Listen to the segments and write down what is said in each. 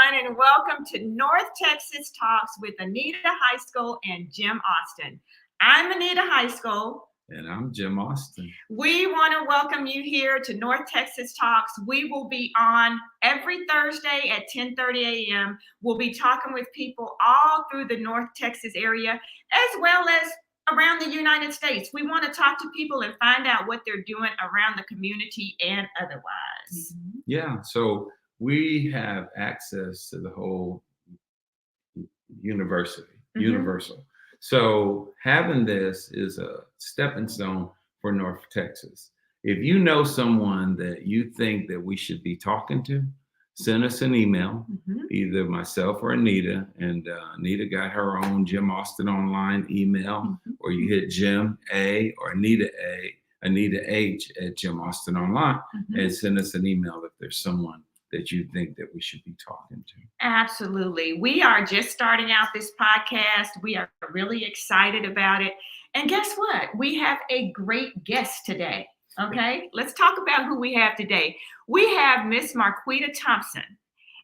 everyone, and welcome to North Texas Talks with Anita High School and Jim Austin. I'm Anita High School. And I'm Jim Austin. We want to welcome you here to North Texas Talks. We will be on every Thursday at 10:30 a.m. We'll be talking with people all through the North Texas area, as well as around the United States. We want to talk to people and find out what they're doing around the community and otherwise. Yeah, so we have access to the whole universal. So having this is a stepping stone for North Texas. If you know someone that you think that we should be talking to, send us an email, either myself or Anita. And Anita got her own Jim Austin Online email, or you hit Jim A or Anita H at Jim Austin Online, and send us an email if there's someone that you think that we should be talking to. Absolutely. We are just starting out this podcast. We are really excited about it. And guess what? We have a great guest today. Okay, let's talk about who we have today. We have Miss Marquita Thompson.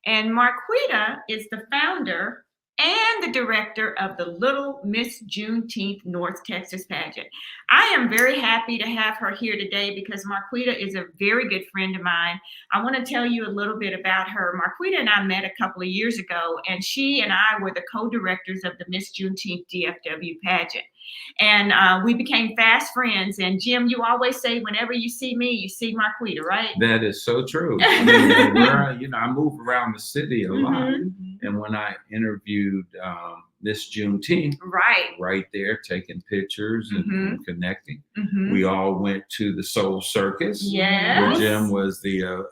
And Marquita is the founder and the director of the Little Miss Juneteenth North Texas pageant. I am very happy to have her here today because Marquita is a very good friend of mine. I want to tell you a little bit about her. Marquita and I met a couple of years ago, and she and I were the co-directors of the Miss Juneteenth DFW pageant. And we became fast friends. And Jim, you always say, whenever you see me, you see Marquita, right? That is so true. I move around the city a lot. And when I interviewed Miss Juneteenth, right there, taking pictures and connecting, we all went to the Soul Circus, where Jim was the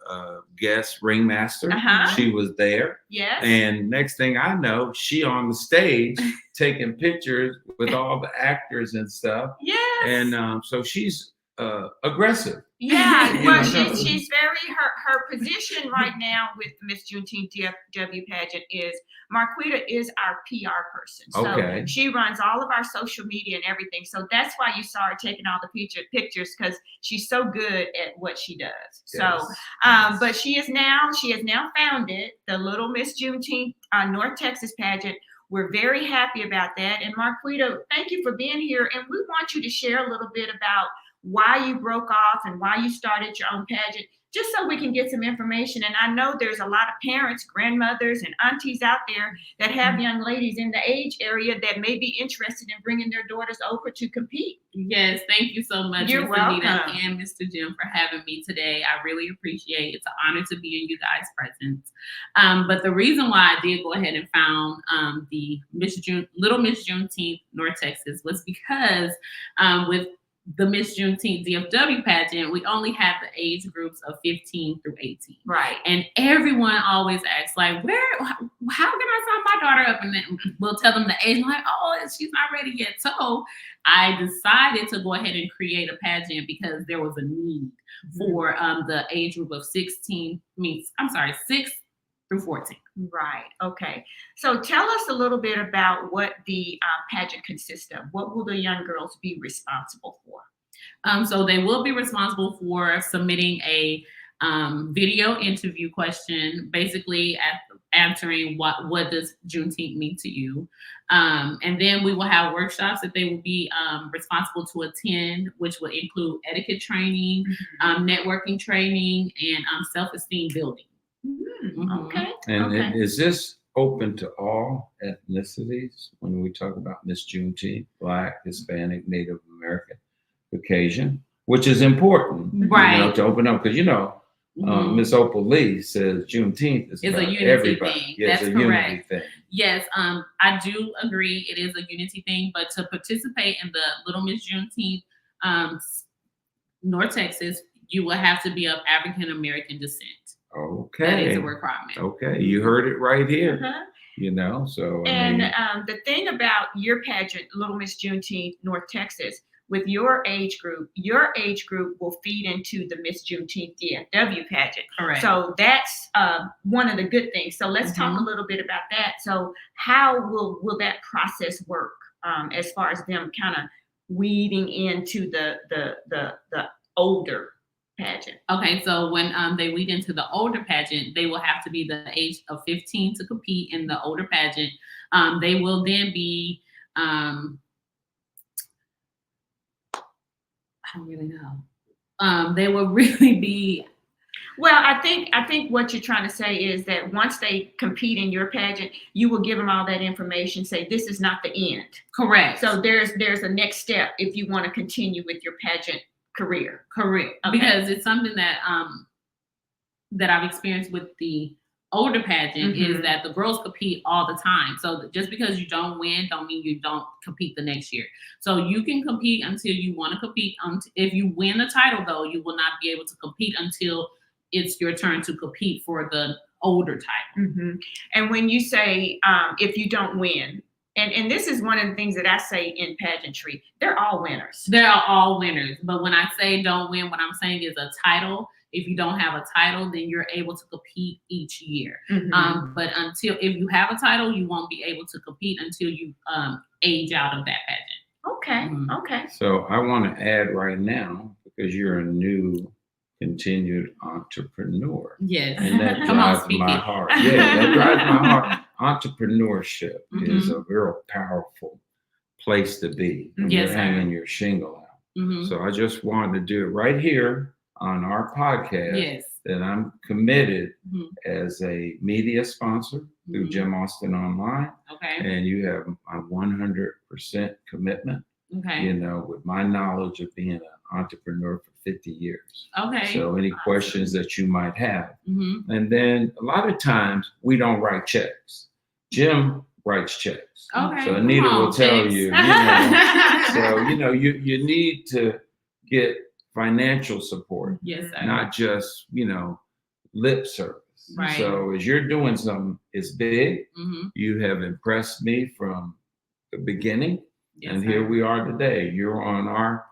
guest ringmaster. She was there. And next thing I know, she on the stage taking pictures with all the actors and stuff. And so she's aggressive. Well, she's very, her position right now with the Miss Juneteenth DFW pageant is Marquita is our PR person. So she runs all of our social media and everything. So that's why you saw her taking all the pictures, because she's so good at what she does. So, but she has now founded the Little Miss Juneteenth North Texas pageant. We're very happy about that. And Marquita, thank you for being here. And we want you to share a little bit about why you broke off and why you started your own pageant, just so we can get some information. And I know there's a lot of parents, grandmothers, and aunties out there that have young ladies in the age area that may be interested in bringing their daughters over to compete. Yes, thank you so much, You're Ms. welcome. Anita and Mr. Jim, for having me today. I really appreciate it. It's an honor to be in you guys' presence. But the reason why I did go ahead and found the Little Miss Juneteenth North Texas was because with the Miss Juneteenth DFW pageant, we only have the age groups of 15 through 18. Right. And everyone always asks, like, how can I sign my daughter up? And then we'll tell them the age. I'm like, oh, she's not ready yet. So I decided to go ahead and create a pageant because there was a need for the age group of 6 through 14. Right. Okay. So tell us a little bit about what the pageant consists of. What will the young girls be responsible for? So they will be responsible for submitting a video interview question, basically answering what does Juneteenth mean to you. And then we will have workshops that they will be responsible to attend, which will include etiquette training, networking training, and self-esteem building. Okay. And is this open to all ethnicities when we talk about Miss Juneteenth? Black, Hispanic, Native American, Caucasian, which is important, right? To open up, because Miss Opal Lee says Juneteenth is about a unity everybody. thing. Yes, That's a correct. Unity thing. Yes, I do agree. It is a unity thing, but to participate in the Little Miss Juneteenth North Texas, you will have to be of African American descent. Okay. That is a requirement. Okay, you heard it right here. So the thing about your pageant, Little Miss Juneteenth North Texas, with your age group will feed into the Miss Juneteenth DFW pageant. Correct. So that's one of the good things. So let's talk a little bit about that. So how will that process work as far as them kind of weeding into the older pageant? Okay, so when they lead into the older pageant, they will have to be the age of 15 to compete in the older pageant. They will then be, I don't really know. They will really be. Well, I think what you're trying to say is that once they compete in your pageant, you will give them all that information. Say this is not the end. Correct. So there's a next step if you want to continue with your pageant career. Correct. Okay. Because it's something that that I've experienced with the older pageant is that the girls compete all the time. So just because you don't win, don't mean you don't compete the next year. So you can compete until you want to compete. If you win the title, though, you will not be able to compete until it's your turn to compete for the older title. And when you say if you don't win, and this is one of the things that I say in pageantry, they're all winners. They're all winners. But when I say don't win, what I'm saying is a title. If you don't have a title, then you're able to compete each year. But if you have a title, you won't be able to compete until you age out of that pageant. Okay. So I want to add right now, because you're a new continued entrepreneur. Yes. And that drives my heart. Yeah, that drives my heart. Entrepreneurship is a real powerful place to be. And you're hanging your shingle out. So I just wanted to do it right here on our podcast that I'm committed as a media sponsor through Jim Austin Online. And you have a 100% commitment, with my knowledge of being an entrepreneur for 50 years. So any questions that you might have. And then a lot of times we don't write checks. Jim writes checks. So Anita will tell you, you need to get financial support, not just, lip service. So as you're doing something, it's big. You have impressed me from the beginning. And here we are today. You're on our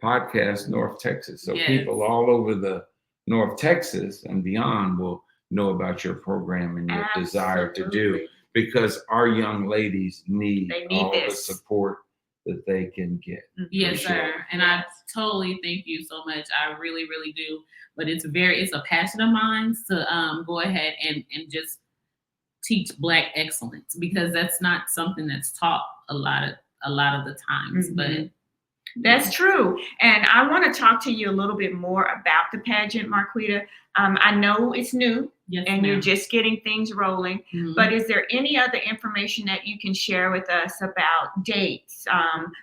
podcast, North Texas. So people all over the North Texas and beyond will know about your program and your desire to do, because our young ladies need all the support that they can get. Yes, sir. And I totally thank you so much. I really, really do. But it's a passion of mine to go ahead and just teach Black excellence, because that's not something that's taught a lot of the times. But that's true. And I want to talk to you a little bit more about the pageant, Marquita. I know it's new and you're just getting things rolling, but is there any other information that you can share with us about dates,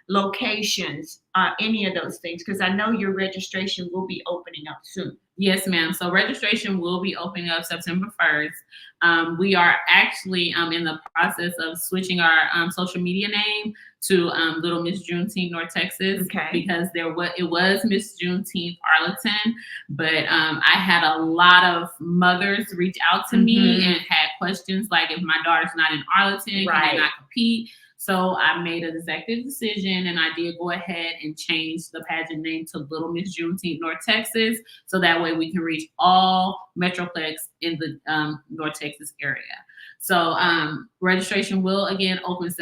locations, any of those things? Because I know your registration will be opening up soon. Yes, ma'am. So registration will be opening up September 1st. We are actually in the process of switching our social media name to Little Miss Juneteenth North Texas, because it was Miss Juneteenth Arlington, but I had a lot of mothers reach out to me and had questions like, if my daughter's not in Arlington, can they not compete? So I made an executive decision, and I did go ahead and change the pageant name to Little Miss Juneteenth North Texas, so that way we can reach all Metroplex in the North Texas area. So registration will again open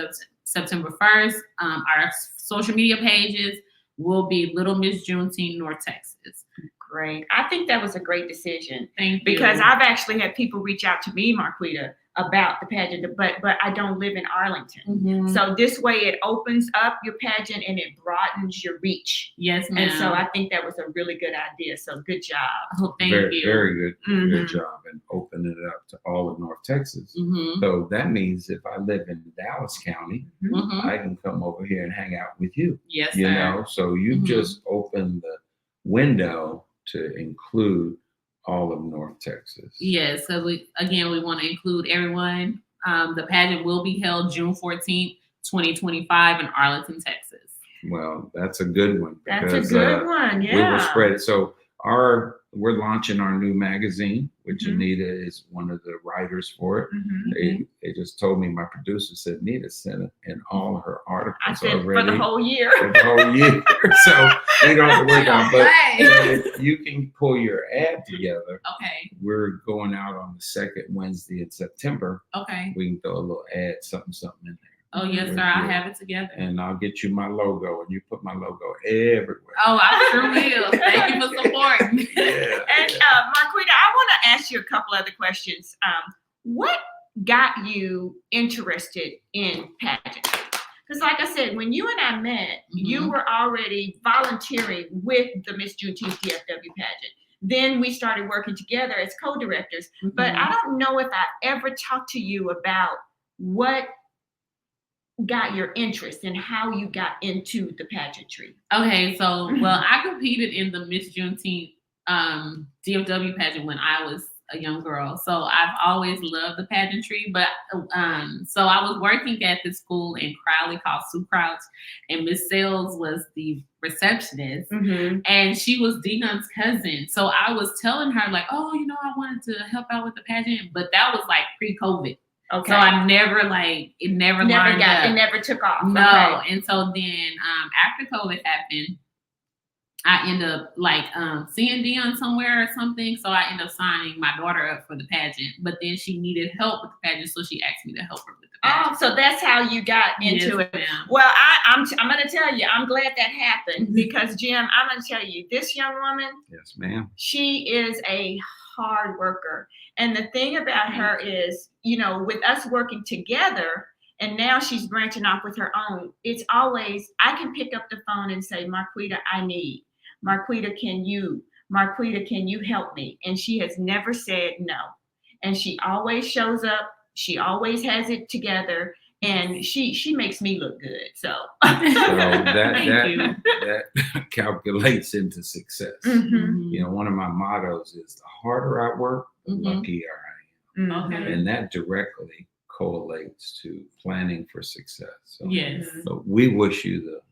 September 1st. Our social media pages will be Little Miss Juneteenth North Texas. Great. I think that was a great decision. Thank you. Because I've actually had people reach out to me, Marquita, about the pageant, but I don't live in Arlington. So this way it opens up your pageant and it broadens your reach. Yes, ma'am. And so I think that was a really good idea. So good job. Oh, thank you. Very good. Good job. And opening it up to all of North Texas. So that means if I live in Dallas County, I can come over here and hang out with you. Yes, you sir. know, so you just opened the window to include all of North Texas. Yes. So we want to include everyone. The pageant will be held June 14th, 2025 in Arlington, Texas. Well, that's a good one. That's a good one. Yeah. We will spread it. So we're launching our new magazine, which Anita is one of the writers for it. They just told me, my producer said, Anita sent it in all of her articles I said, already. For the whole year. For the whole year. So we don't have to worry about it. But if you can pull your ad together. Okay. We're going out on the second Wednesday in September. Okay. We can throw a little ad, something in there. Oh, yes, sir. I have it together. And I'll get you my logo, and you put my logo everywhere. Oh, I sure will. Thank you for supporting. And Marquita, I want to ask you a couple other questions. What got you interested in pageantry? Because like I said, when you and I met, you were already volunteering with the Miss Juneteenth DFW pageant. Then we started working together as co-directors. But I don't know if I ever talked to you about what got your interest and how you got into the pageantry. Okay, so well, I competed in the Miss Juneteenth DFW pageant when I was a young girl. So I've always loved the pageantry, but so I was working at this school in Crowley called Sue Crouch, and Miss Sales was the receptionist, and she was Dion's cousin. So I was telling her like, oh, you know, I wanted to help out with the pageant, but that was like pre-COVID. Okay. So I never it never lined up. It never took off. No. Okay. And so then after COVID happened, I ended up seeing Dion somewhere or something. So I ended up signing my daughter up for the pageant. But then she needed help with the pageant, so she asked me to help her with the pageant. Oh, so that's how you got into it. Ma'am. Well, I'm going to tell you, I'm glad that happened because, Jim, I'm going to tell you, this young woman, yes, ma'am, she is a hard worker. And the thing about her is, you know, with us working together, and now she's branching off with her own, it's always, I can pick up the phone and say, Marquita, I need. Marquita, can you help me? And she has never said no. And she always shows up. She always has it together. And she makes me look good. So that calculates into success. You know, one of my mottos is the harder I work, the luckier I am. Okay. And that directly correlates to planning for success. So, yes. So we wish you the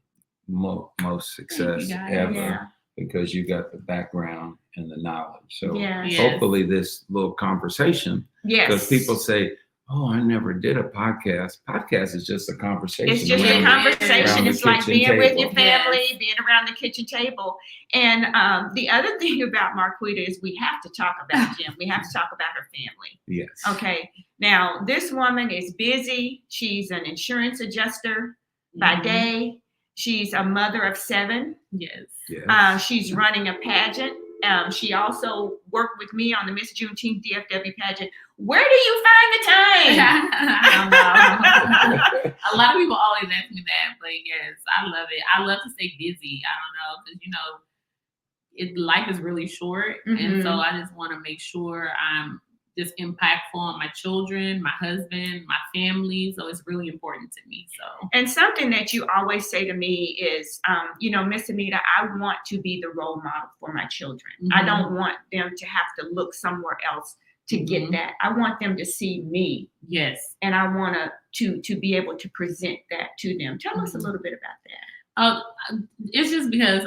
most success ever because you got the background and the knowledge. So hopefully this little conversation, because people say, oh, I never did a podcast. Podcast is just a conversation. It's just a conversation. It's like being with your family, being around the kitchen table. And the other thing about Marquita is we have to talk about Jim. We have to talk about her family. Yes. Okay. Now, this woman is busy. She's an insurance adjuster by day. She's a mother of 7. Yes. She's running a pageant. She also worked with me on the Miss Juneteenth DFW pageant. Where do you find the time? I don't know. A lot of people always ask me that, but yes, I love it. I love to stay busy. I don't know, because you know, life is really short, and so I just want to make sure I'm just impactful on my children, my husband, my family. So it's really important to me. So, and something that you always say to me is, you know, Miss Anita, I want to be the role model for my children. I don't want them to have to look somewhere else to get that. I want them to see me. Yes. And I want to be able to present that to them. Tell us a little bit about that. It's just because,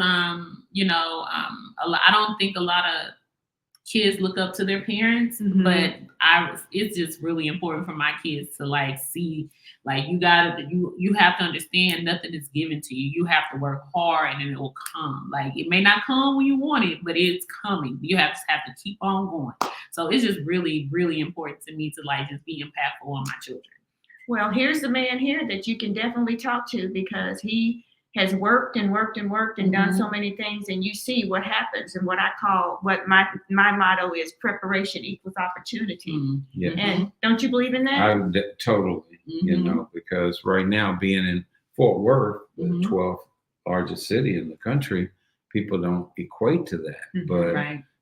you know, I don't think a lot of kids look up to their parents, but it's just really important for my kids to like see, like you have to understand nothing is given to you. You have to work hard and it will come. Like it may not come when you want it, but it's coming. You have to keep on going. So it's just really, really important to me to like just be impactful on my children. Well, here's the man here that you can definitely talk to because he has worked and worked and worked and done so many things, and you see what happens. And what my motto is: preparation equals opportunity. And don't you believe in that? Totally. You know, because right now being in Fort Worth, the 12th largest city in the country, people don't equate to that. But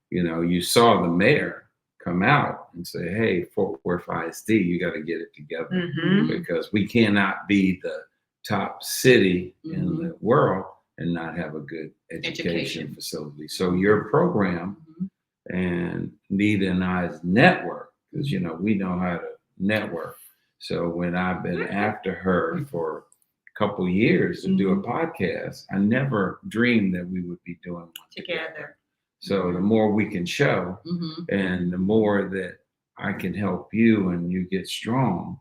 you know, you saw the mayor come out and say, "Hey, Fort Worth ISD, you got to get it together because we cannot be the top city in the world and not have a good education facility." So your program and Nita and I's network, because you know we know how to network. So when I've been after her for a couple of years to do a podcast, I never dreamed that we would be doing one together. So the more we can show, and the more that I can help you and you get strong.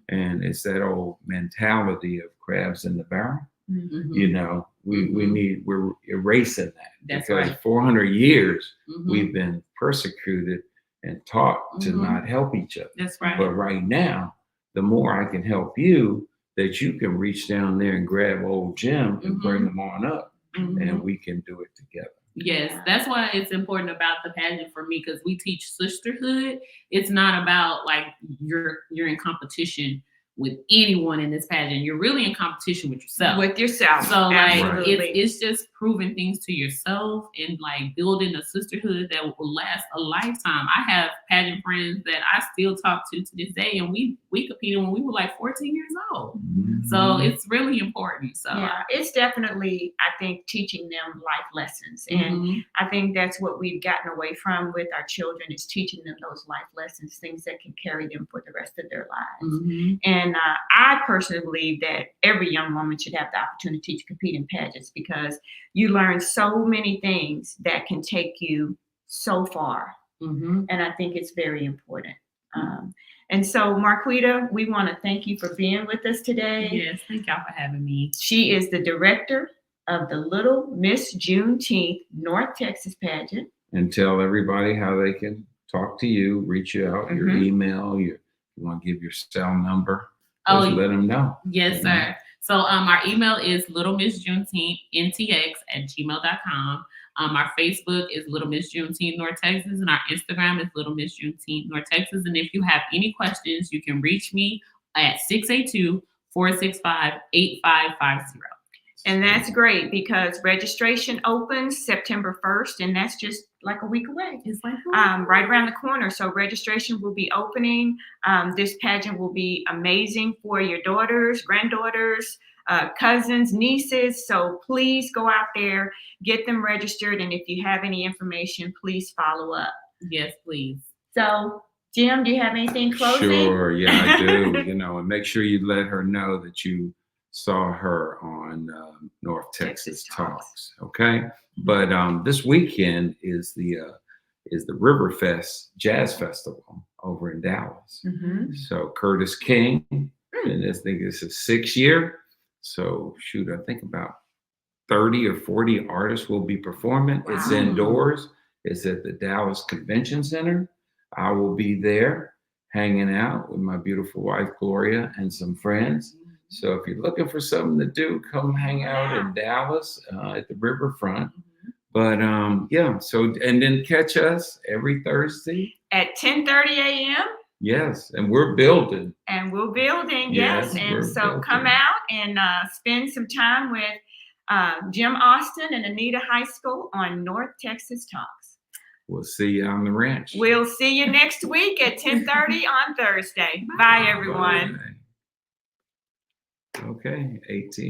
And it's that old mentality of crabs in the barrel. You know, we're erasing that. That's because right. 400 years we've been persecuted and taught to not help each other. That's right. But right now, the more I can help you, that you can reach down there and grab old Jim and bring them on up, and we can do it together. Yes, that's why it's important about the pageant for me, because we teach sisterhood. It's not about like you're in competition with anyone in this pageant. You're really in competition with yourself. So like it's just proving things to yourself and like building a sisterhood that will last a lifetime. I have pageant friends that I still talk to this day, and we competed when we were like 14 years old. So it's really important. So yeah, it's definitely, I think, teaching them life lessons. And I think that's what we've gotten away from with our children, is teaching them those life lessons, things that can carry them for the rest of their lives. And I personally believe that every young woman should have the opportunity to compete in pageants, because you learn so many things that can take you so far. And I think it's very important. And so, Marquita, we want to thank you for being with us today. Yes, thank y'all for having me. She is the director of the Little Miss Juneteenth North Texas pageant. And tell everybody how they can talk to you, reach you out, your email, you want to give your cell number. Just let them know. Yes, sir. So our email is littlemissjuneteenth@gmail.com. Our Facebook is Little Miss Juneteenth North Texas, and our Instagram is Little Miss Juneteenth North Texas. And if you have any questions, you can reach me at 682-465-8550. And that's great, because registration opens September 1st, and that's just like a week away. It's like right around the corner. So registration will be opening. This pageant will be amazing for your daughters, granddaughters, cousins, nieces. So please go out there, get them registered. And if you have any information, please follow up. Yes, please. So Jim, do you have anything closing? Sure, yeah, I do. And make sure you let her know that you saw her on North Texas Talks. Okay, but this weekend is the Riverfest Jazz Festival over in Dallas. So Curtis King, and I think it's his 6th year. So shoot, I think about 30 or 40 artists will be performing. Wow. It's indoors. It's at the Dallas Convention Center. I will be there hanging out with my beautiful wife Gloria and some friends. So if you're looking for something to do, come hang out in Dallas at the riverfront. But so, and then catch us every Thursday at 10:30 a.m. Yes, and we're building. And we're building, yes. And so building. Come out and spend some time with Jim Austin and Anita High School on North Texas Talks. We'll see you on the ranch. We'll see you next week at 10:30 on Thursday. Bye, everyone. Bye. Okay, 18.